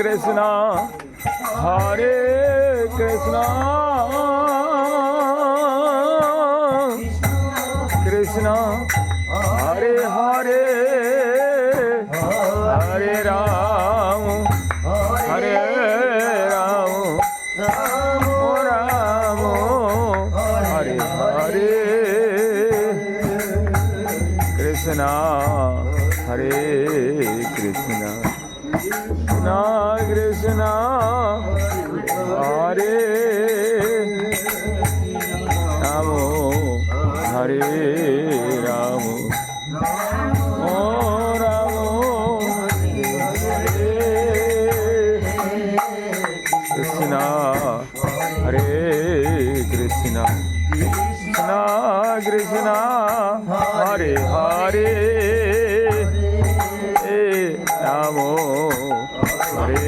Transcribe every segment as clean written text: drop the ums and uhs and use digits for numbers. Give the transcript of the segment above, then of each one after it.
Krishna, Hare Krishna, Krishna, Hare Hare, Hare Ram, Hare Ram, Ram, Hare Hare, Krishna, Hare Krishna. Krishna Krishna Hare Ramo Hare Ramo Ramo Hare Krishna Hare Krishna Krishna Krishna Hare Hare Ramo Hare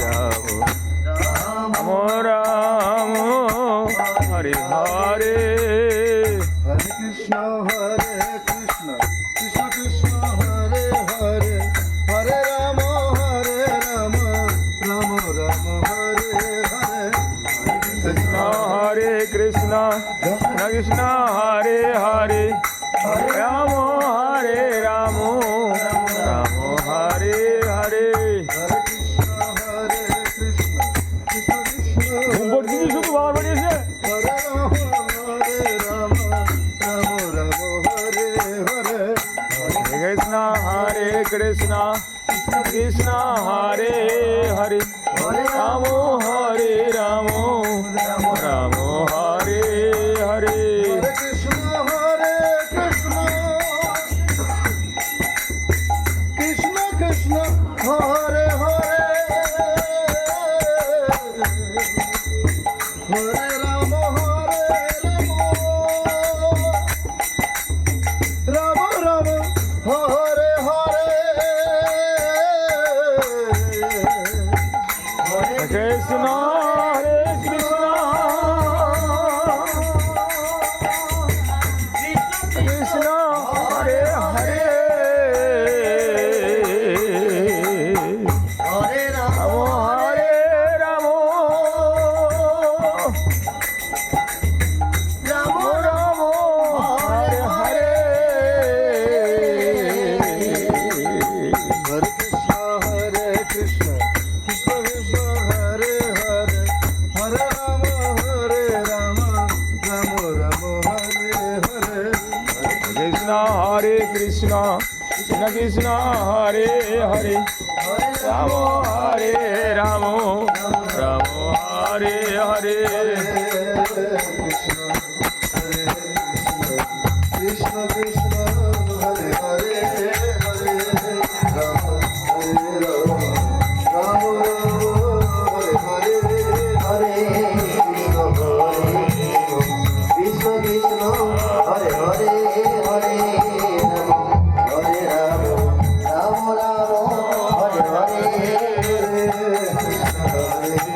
Ramo Ramo Ramo Hare Hare Hare Krishna Krishna Krishna Hare Hare Hare Rama Rama Rama Hare Hare Krishna Hare Krishna Krishna Hare Hare Ramo Hare Ramo Ramo Hare Hare Krishna Hare Krishna Krishna Hare Hare Ramo Hare Ramo Ramo Hare Hare Krishna Hare Krishna Krishna Krishna Hare Hare Hare Rama Rama Rama Hare Hare Krishna Hare Krishna Krishna Hare Hare Hare Ramo Hare Ramo Ramo Ramo Hare Hare Hare Krishna Hare Krishna Krishna Krishna Hare Hare Hare Rama Rama Rama Hare Hare Krishna Hare Krishna Krishna Krishna Hare Hare Ramo Hare Ramo Ramo Hare Hare Krishna Krishna Hare Hare Hare Rama Hare Rama Rama Hare Hare Hare Krishna Krishna Hare Hare Hare Rama Hare Rama Rama Rama Hare Hare Krishna Hare